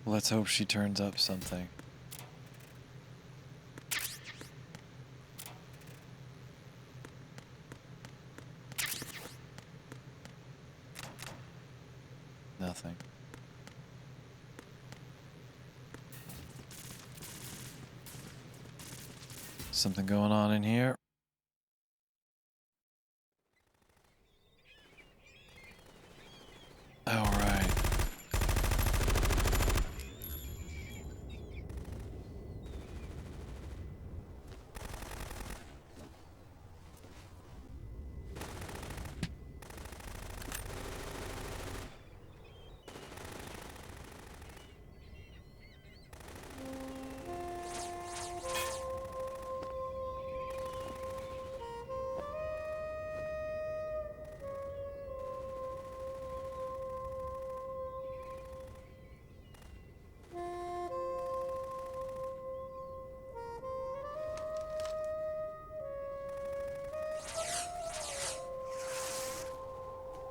Let's hope she turns up something. Nothing. Something going on in here. All right.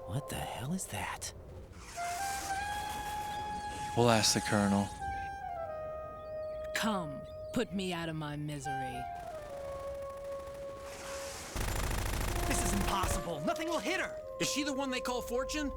What the hell is that? We'll ask the Colonel. Come, put me out of my misery. This is impossible. Nothing will hit her. Is she the one they call Fortune?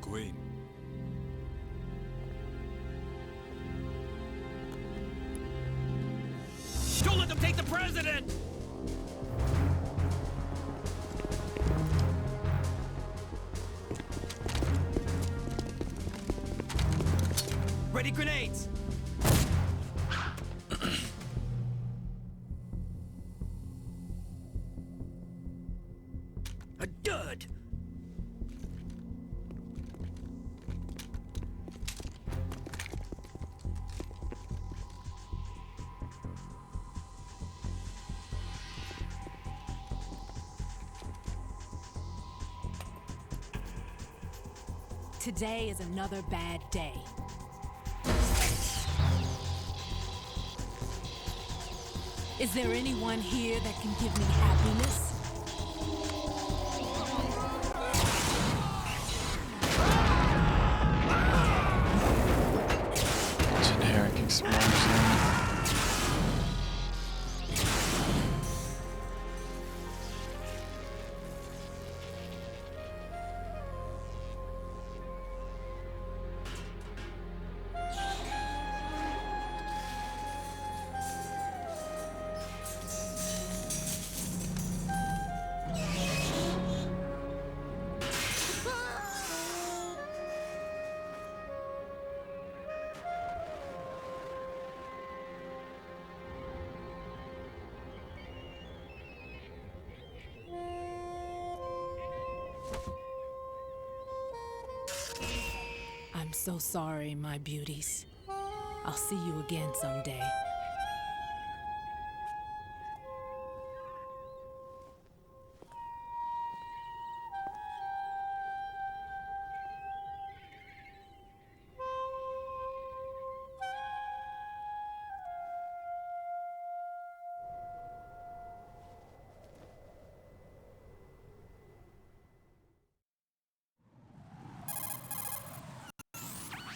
Queen. Don't let them take the president! Ready grenades. A dud! Today is another bad day. Is there anyone here that can give me happiness? Generic explosion. I'm so sorry, my beauties. I'll see you again someday.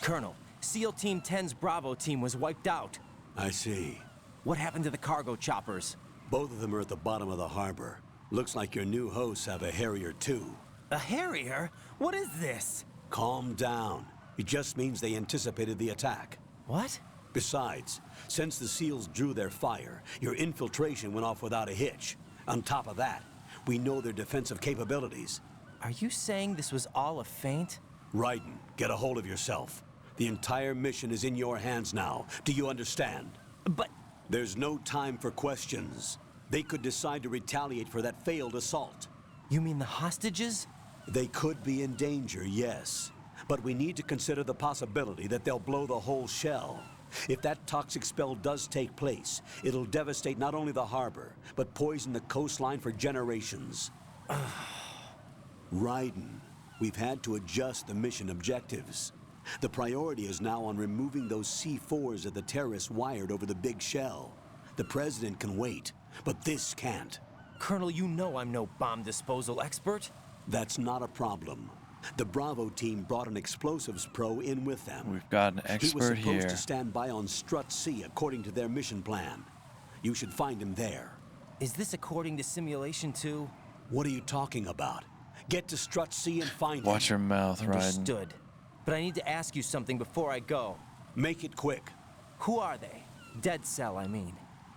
Colonel, SEAL Team 10's Bravo team was wiped out. I see. What happened to the cargo choppers? Both of them are at the bottom of the harbor. Looks like your new hosts have a Harrier too. A Harrier? What is this? Calm down. It just means they anticipated the attack. What? Besides, since the SEALs drew their fire, your infiltration went off without a hitch. On top of that, we know their defensive capabilities. Are you saying this was all a feint? Raiden, get a hold of yourself. The entire mission is in your hands now. Do you understand? But... There's no time for questions. They could decide to retaliate for that failed assault. You mean the hostages? They could be in danger, yes. But we need to consider the possibility that they'll blow the whole shell. If that toxic spell does take place, it'll devastate not only the harbor, but poison the coastline for generations. Raiden, we've had to adjust the mission objectives. The priority is now on removing those C4s that the terrorists wired over the big shell. The president can wait, but this can't. Colonel, you know I'm no bomb disposal expert. That's not a problem. The Bravo team brought an explosives pro in with them. We've got an He was expert supposed here. to stand by on Strut C according to their mission plan. You should find him there. Is this according to simulation too? What are you talking about? Get to Strut C and find him. Watch your mouth, Raiden. Understood. But I need to ask you something before I go. Make it quick. Who are they? Dead Cell, I mean.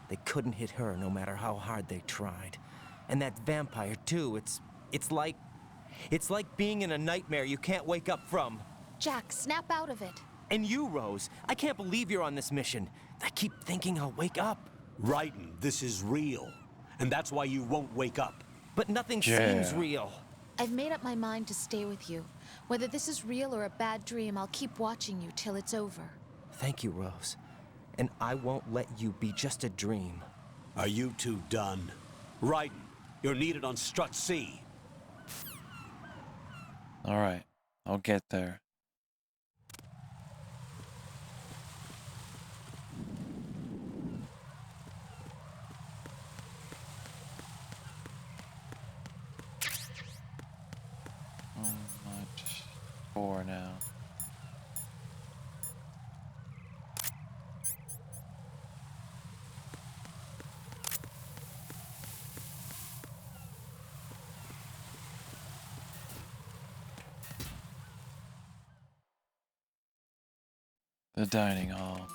They couldn't hit her no matter how hard they tried. And that vampire too, it's like being in a nightmare you can't wake up from. Jack, snap out of it. And you, Rose, I can't believe you're on this mission. I keep thinking I'll wake up. Raiden, this is real. And that's why you won't wake up. But nothing Yeah. seems real. I've made up my mind to stay with you. Whether this is real or a bad dream, I'll keep watching you till it's over. Thank you, Rose. And I won't let you be just a dream. Are you two done? Raiden, you're needed on Strut C. All right, I'll get there. Much for now. The dining hall.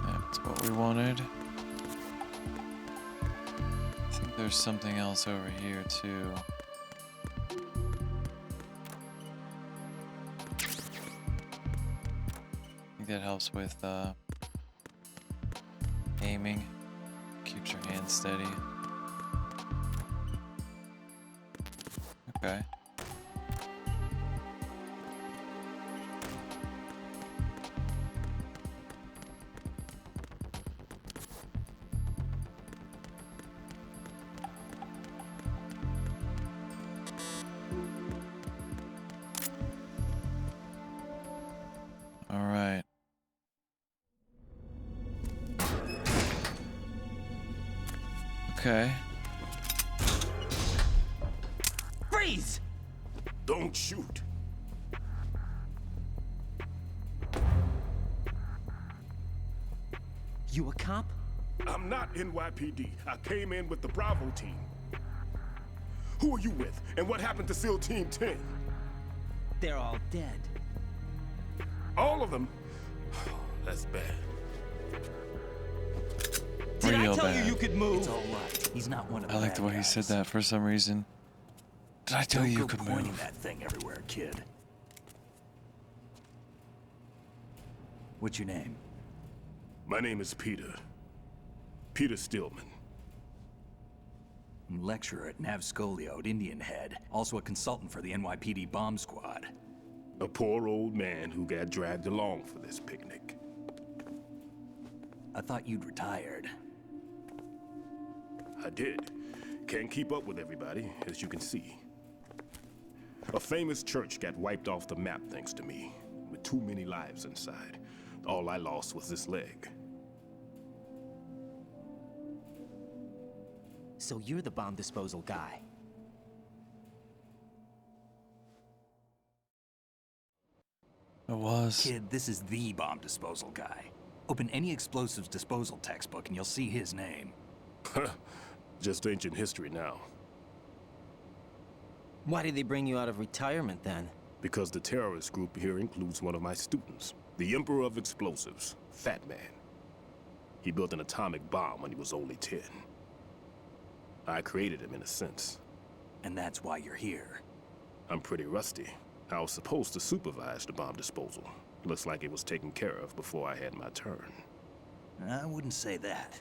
That's what we wanted. I think there's something else over here too. I think that helps with aiming. Keeps your hand steady. Okay. All right. Okay. Freeze! Don't shoot. You a cop? I'm not NYPD. I came in with the Bravo team. Who are you with? And what happened to SEAL Team 10? They're all dead. All of them? That's bad. Did I Real tell you bad. you could move? It's all right. He's not one of the I like the bad way he said guys. that for some reason. Did I tell Don't you you go could pointing move? that thing everywhere, kid. What's your name? My name is Peter. Peter Stillman. Lecturer at Navscolio at Indian Head. Also a consultant for the NYPD bomb squad. A poor old man who got dragged along for this picnic. I thought you'd retired. I did. Can't keep up with everybody, as you can see. A famous church got wiped off the map thanks to me, with too many lives inside. All I lost was this leg. So you're the bomb disposal guy. It was. Kid, this is the bomb disposal guy. Open any explosives disposal textbook and you'll see his name. Just ancient history now. Why did they bring you out of retirement then? Because the terrorist group here includes one of my students, the Emperor of Explosives, Fat Man. He built an atomic bomb when he was only 10. I created him in a sense. And that's why you're here. I'm pretty rusty. I was supposed to supervise the bomb disposal. Looks like it was taken care of before I had my turn. I wouldn't say that.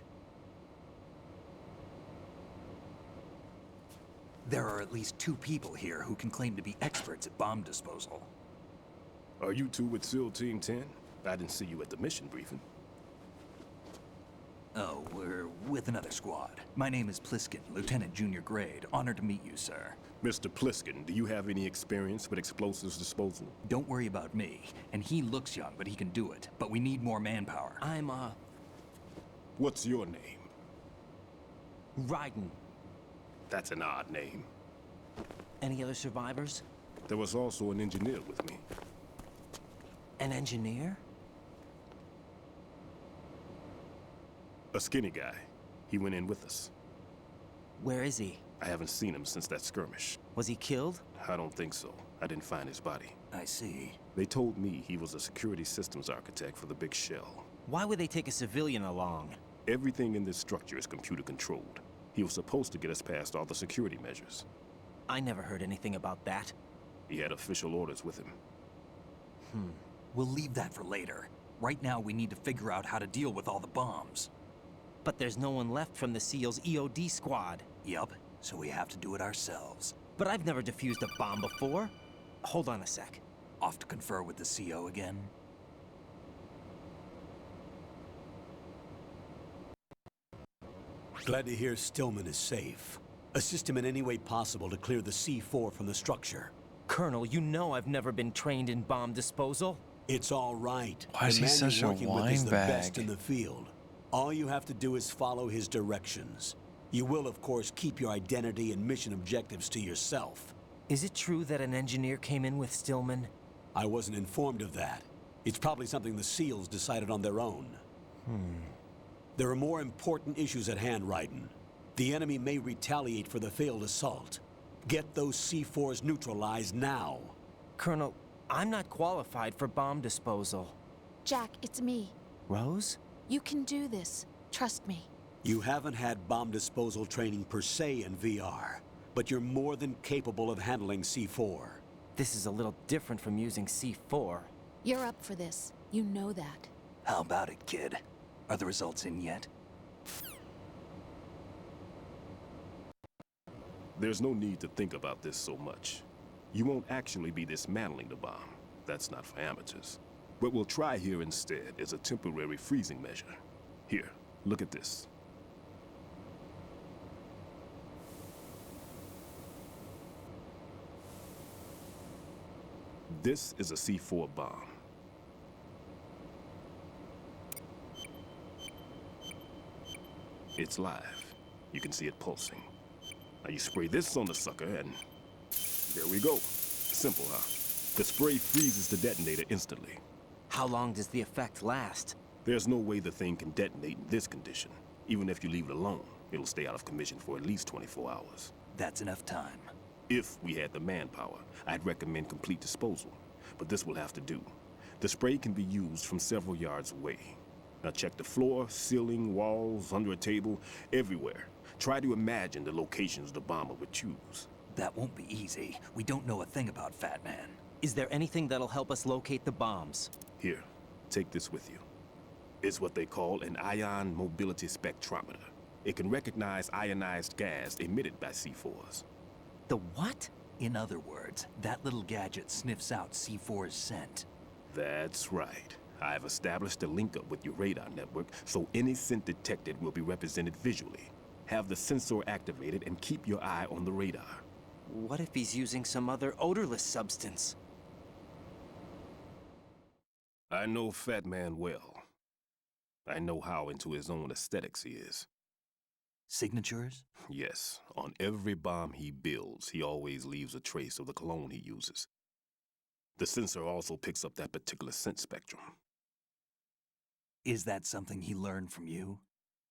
There are at least 2 people here who can claim to be experts at bomb disposal. Are you two with SEAL Team 10? I didn't see you at the mission briefing. Oh, we're with another squad. My name is Pliskin, Lieutenant Junior Grade. Honored to meet you, sir. Mr. Pliskin, do you have any experience with explosives disposal? Don't worry about me. And he looks young, but he can do it. But we need more manpower. I'm, What's your name? Raiden. That's an odd name. Any other survivors? There was also an engineer with me. An engineer? A skinny guy. He went in with us. Where is he? I haven't seen him since that skirmish. Was he killed? I don't think so. I didn't find his body. I see. They told me he was a security systems architect for the big shell. Why would they take a civilian along? Everything in this structure is computer controlled. He was supposed to get us past all the security measures. I never heard anything about that. He had official orders with him. We'll leave that for later. Right now, we need to figure out how to deal with all the bombs. But there's no one left from the SEAL's EOD squad. Yup, so we have to do it ourselves. But I've never defused a bomb before. Hold on a sec. Off to confer with the CO again? Glad to hear Stillman is safe. Assist him in any way possible to clear the C4 from the structure. Colonel, you know I've never been trained in bomb disposal. It's all right. Why is The he man such you're a working with is the best windbag? in the field. All you have to do is follow his directions. You will, of course, keep your identity and mission objectives to yourself. Is it true that an engineer came in with Stillman? I wasn't informed of that. It's probably something the SEALs decided on their own. There are more important issues at hand, Raiden. The enemy may retaliate for the failed assault. Get those C4s neutralized now. Colonel, I'm not qualified for bomb disposal. Jack, it's me. Rose? You can do this. Trust me. You haven't had bomb disposal training per se in VR, but you're more than capable of handling C4. This is a little different from using C4. You're up for this. You know that. How about it, kid? Are the results in yet? There's no need to think about this so much. You won't actually be dismantling the bomb. That's not for amateurs. What we'll try here instead is a temporary freezing measure. Here, look at this. This is a C4 bomb. It's live. You can see it pulsing. Now you spray this on the sucker and there we go. Simple, huh? The spray freezes the detonator instantly. How long does the effect last? There's no way the thing can detonate in this condition. Even if you leave it alone, it'll stay out of commission for at least 24 hours. That's enough time. If we had the manpower, I'd recommend complete disposal. But this will have to do. The spray can be used from several yards away. Now check the floor, ceiling, walls, under a table, everywhere. Try to imagine the locations the bomber would choose. That won't be easy. We don't know a thing about Fat Man. Is there anything that'll help us locate the bombs? Here, take this with you. It's what they call an ion mobility spectrometer. It can recognize ionized gas emitted by C4s. The what? In other words, that little gadget sniffs out C4's scent. That's right. I've established a link up with your radar network, so any scent detected will be represented visually. Have the sensor activated and keep your eye on the radar. What if he's using some other odorless substance? I know Fat Man well. I know how into his own aesthetics he is. Signatures? Yes, on every bomb he builds, he always leaves a trace of the cologne he uses. The sensor also picks up that particular scent spectrum. Is that something he learned from you?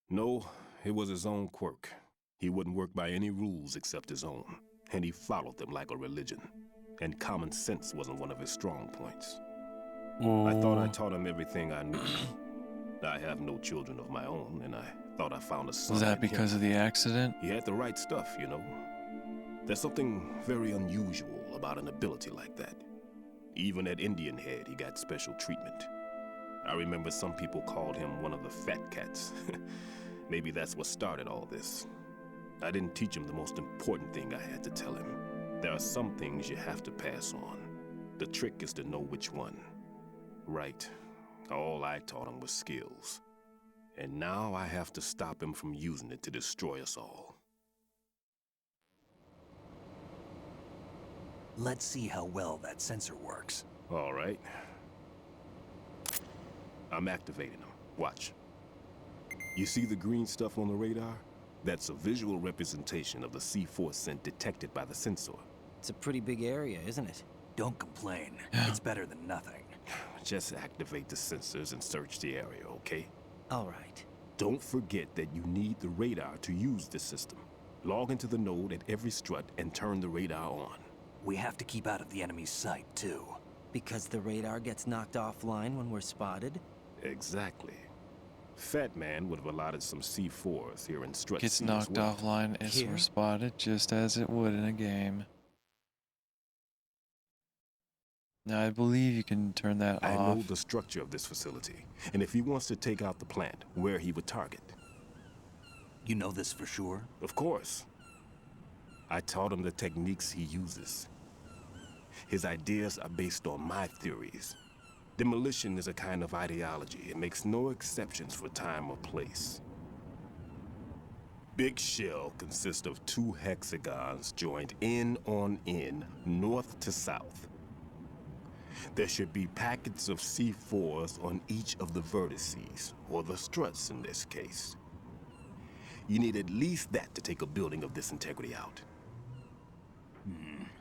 No, it was his own quirk. He wouldn't work by any rules except his own, and he followed them like a religion. And common sense wasn't one of his strong points. I thought I taught him everything I knew. I have no children of my own, and I thought I found a son. Was that I'd because of the accident? He had the right stuff, you know. There's something very unusual about an ability like that. Even at Indian Head, he got special treatment. I remember some people called him one of the fat cats. Maybe that's what started all this. I didn't teach him the most important thing I had to tell him. There are some things you have to pass on. The trick is to know which one. Right. All I taught him was skills. And now I have to stop him from using it to destroy us all. Let's see how well that sensor works. All right. I'm activating them. Watch. You see the green stuff on the radar? That's a visual representation of the C4 scent detected by the sensor. It's a pretty big area, isn't it? Don't complain. It's better than nothing. Just activate the sensors and search the area, okay? All right. Don't forget that you need the radar to use the system. Log into the node at every strut and turn the radar on. We have to keep out of the enemy's sight, too. Because the radar gets knocked offline when we're spotted? Exactly. Fat Man would have allotted some C4s here in Strut Gets C as knocked well. offline as Here? we're spotted, just as it would in a game. Now, I believe you can turn that I off. know the structure of this facility, and if he wants to take out the plant, where he would target. You know this for sure? Of course. I taught him the techniques he uses. His ideas are based on my theories. Demolition is a kind of ideology. It makes no exceptions for time or place. Big Shell consists of 2 hexagons joined end on end, north to south. There should be packets of C4s on each of the vertices, or the struts in this case. You need at least that to take a building of this integrity out.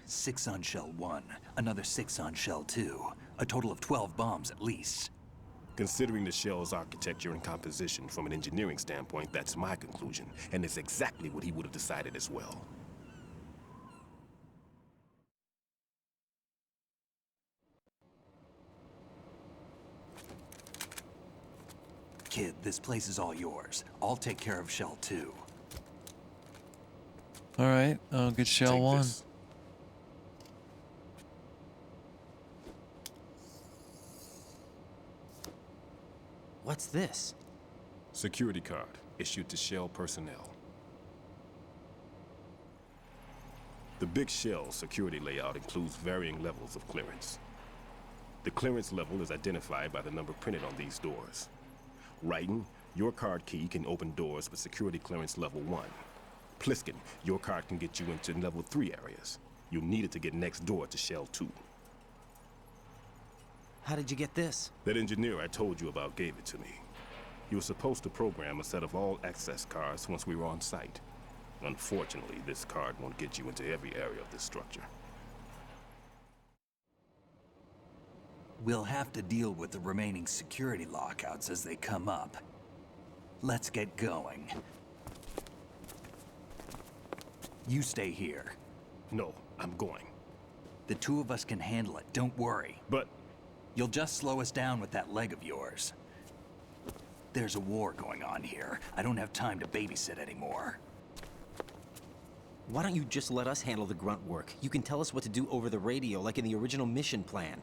6 on Shell 1, another 6 on Shell 2. A total of 12 bombs at least. Considering the shell's architecture and composition from an engineering standpoint, that's my conclusion, and it's exactly what he would have decided as well. Kid, this place is all yours. I'll take care of Shell 2. Alright, I'll get shell Take 1. this. What's this? Security card issued to Shell personnel. The Big Shell security layout includes varying levels of clearance. The clearance level is identified by the number printed on these doors. Raiden, your card key can open doors with security clearance level 1. Pliskin, your card can get you into level 3 areas. You'll need it to get next door to Shell 2. How did you get this? That engineer I told you about gave it to me. He was supposed to program a set of all access cards once we were on site. Unfortunately, this card won't get you into every area of this structure. We'll have to deal with the remaining security lockouts as they come up. Let's get going. You stay here. No, I'm going. The 2 of us can handle it, don't worry. But You'll just slow us down with that leg of yours. There's a war going on here. I don't have time to babysit anymore. Why don't you just let us handle the grunt work? You can tell us what to do over the radio, like in the original mission plan.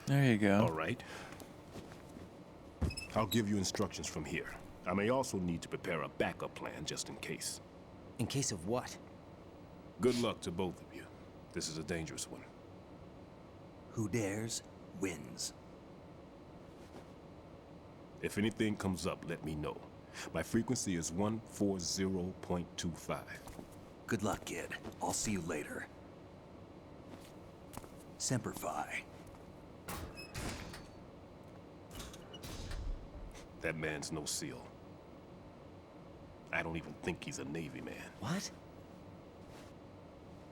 There you go. all right. I'll give you instructions from here. I may also need to prepare a backup plan just in case. In case of what? Good luck to both of you. This is a dangerous one. Who dares, wins. If anything comes up, let me know. My frequency is 140.25. Good luck, kid. I'll see you later. Semper Fi. That man's no SEAL. I don't even think he's a Navy man. What?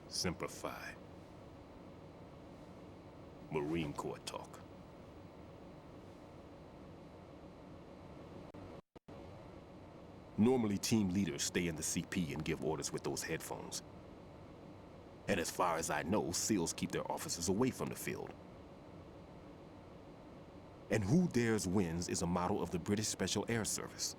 Semper Fi. Marine Corps talk. Normally, team leaders stay in the CP and give orders with those headphones. And as far as I know, SEALs keep their officers away from the field. And Who Dares Wins is a motto of the British Special Air Service.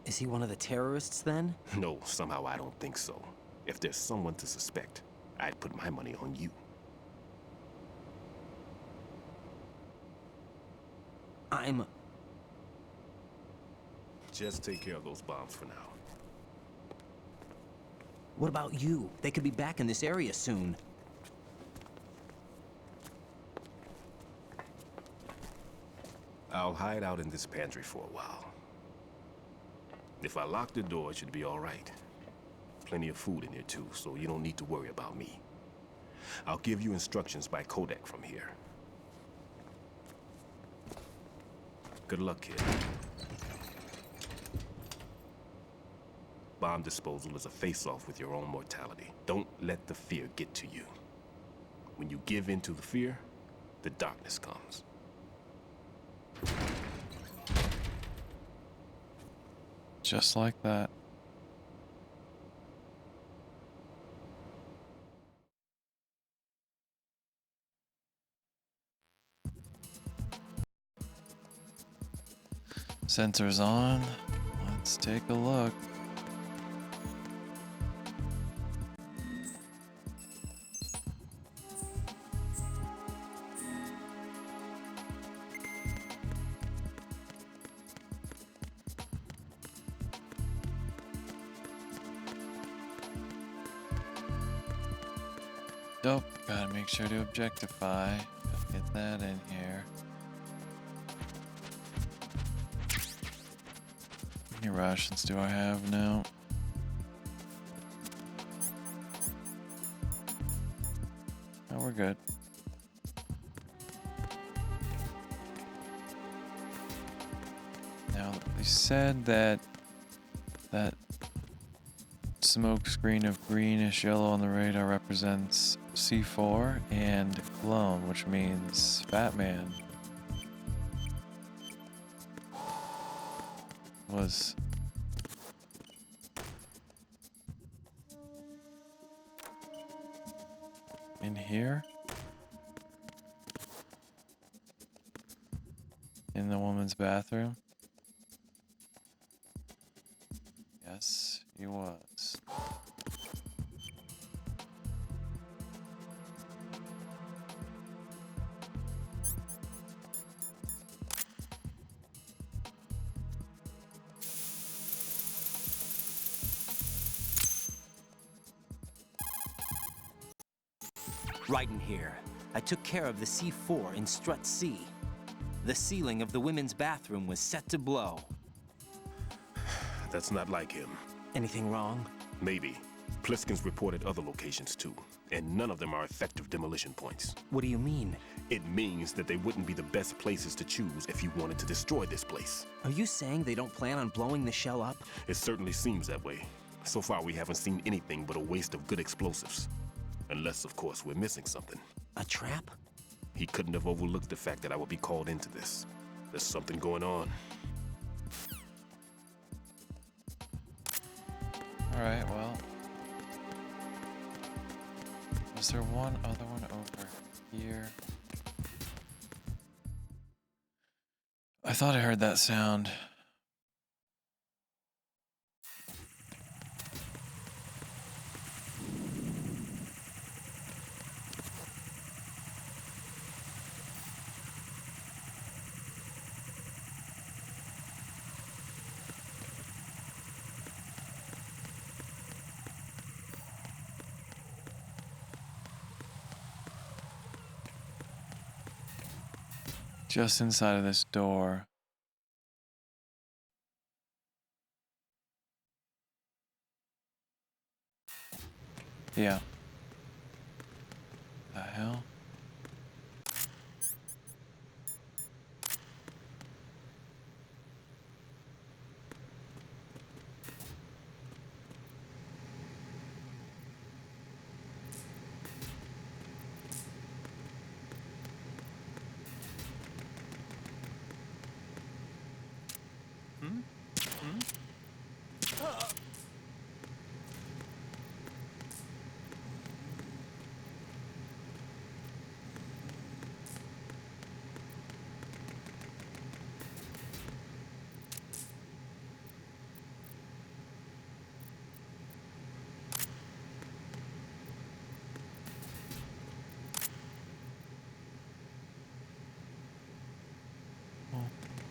Is he one of the terrorists then? No, somehow I don't think so. If there's someone to suspect, I'd put my money on you. I'm... Just take care of those bombs for now. What about you? They could be back in this area soon. I'll hide out in this pantry for a while. If I lock the door, it should be all right. Plenty of food in here too, so you don't need to worry about me. I'll give you instructions by codec from here. Good luck, kid. Bomb disposal is a face-off with your own mortality. Don't let the fear get to you. When you give in to the fear, the darkness comes. Just like that. Sensors on. Let's take a look. Dope. Gotta make sure to objectify. Gotta get that in here. How many rations do I have now? Oh, we're good. Now, they said that smoke screen of greenish yellow on the radar represents C4 and clone, which means Fat Man was in here in the woman's bathroom. Yes, he was. Right in here. I took care of the C4 in Strut C. The ceiling of the women's bathroom was set to blow. That's not like him. Anything wrong? Maybe. Pliskin's reported other locations too, and none of them are effective demolition points. What do you mean? It means that they wouldn't be the best places to choose if you wanted to destroy this place. Are you saying they don't plan on blowing the shell up? It certainly seems that way. So far, we haven't seen anything but a waste of good explosives. Unless, of course, we're missing something. A trap? He couldn't have overlooked the fact that I would be called into this. There's something going on. Alright, well. Was there one other one over here? I thought I heard that sound. Just inside of this door. Yeah. The hell?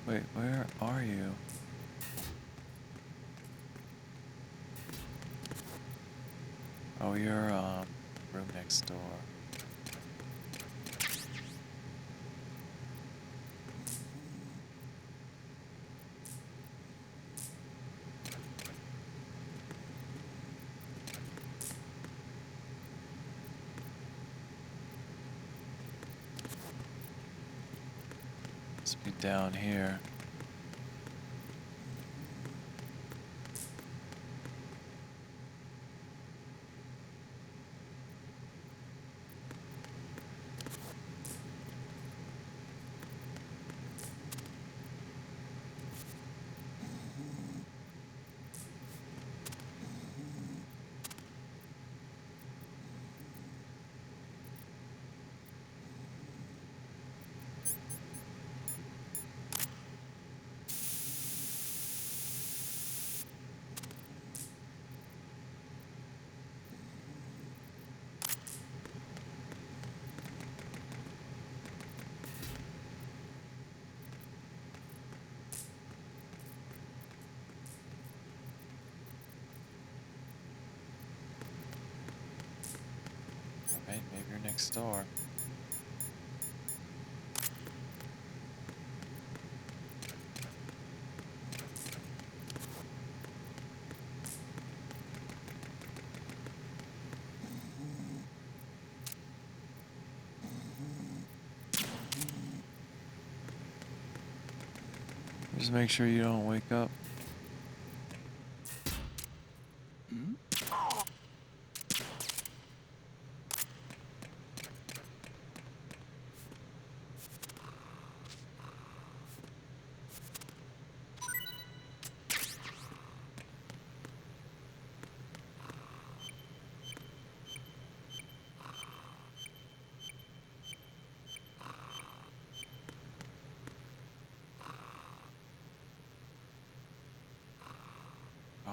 Wait, where are you? Oh, you're room next door. Must be down here. Alright, maybe you're next door. Just make sure you don't wake up.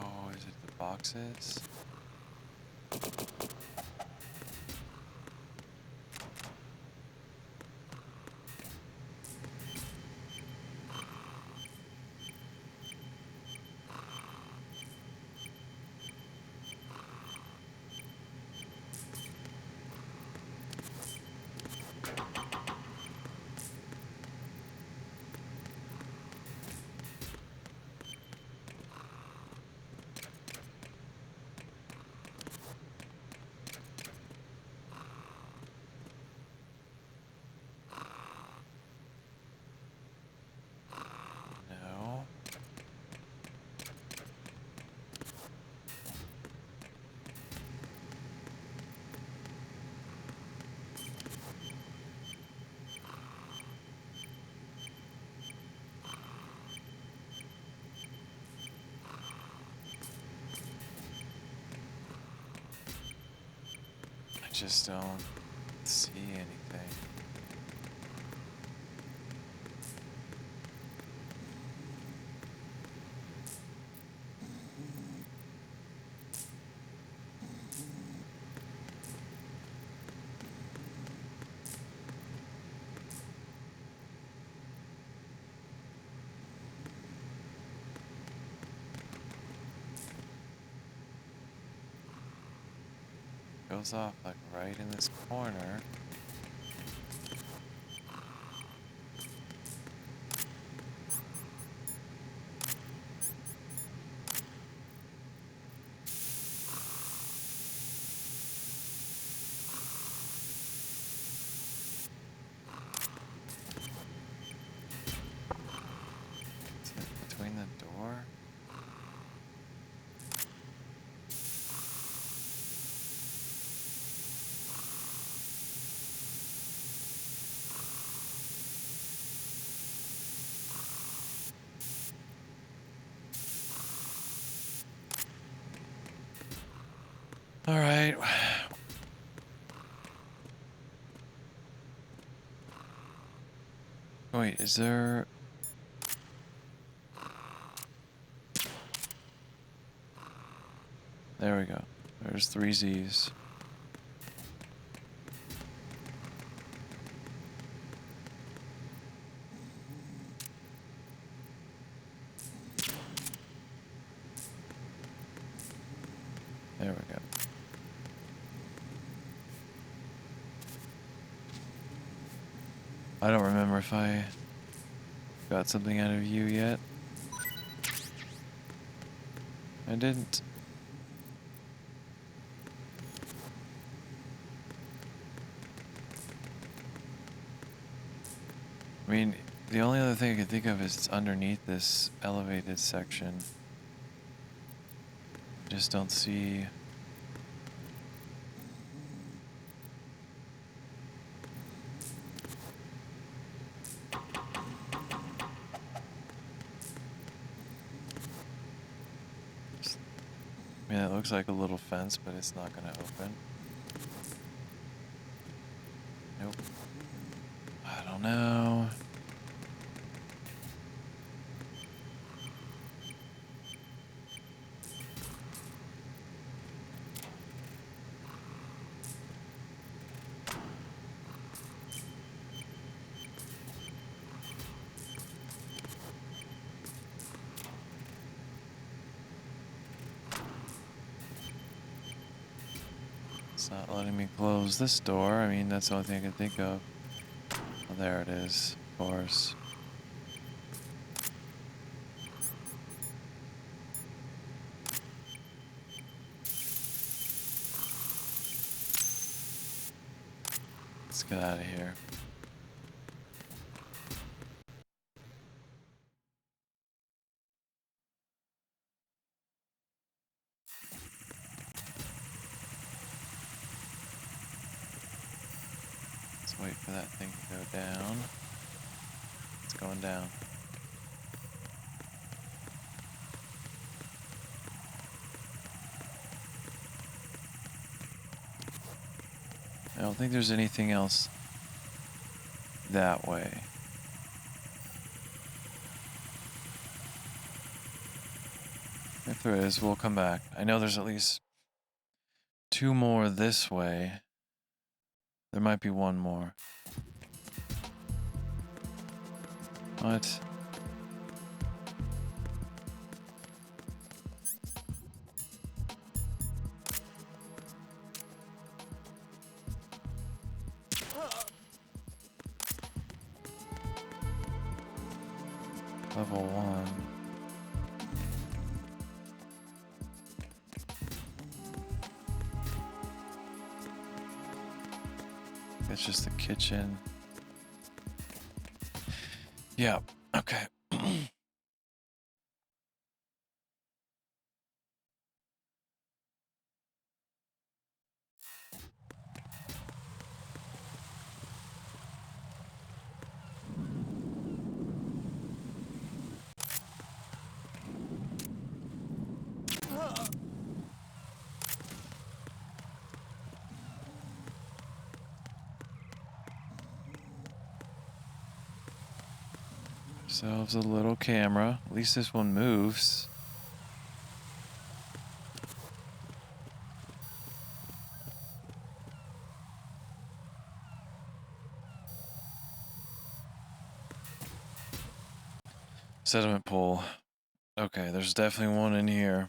Oh, is it the boxes? No. I just don't see anything. Goes off like right in this corner. Is it between the door? All right. Wait, is there... There we go. There's 3 Z's. I don't remember if I got something out of you yet. I didn't. I mean, the only other thing I can think of is it's underneath this elevated section. Just don't see. I mean, it looks like a little fence, but it's not gonna open. Nope. I don't know. It's not letting me close this door. I mean, that's the only thing I can think of. Oh, there it is, of course. Let's get out of here. Let's wait for that thing to go down. It's going down. I don't think there's anything else that way. If there is, we'll come back. I know there's at least 2 more this way. There might be 1 more. What? Level 1. It's just the kitchen. Yeah, okay. Ourselves a little camera. At least this one moves. Sediment pool. Okay, there's definitely one in here.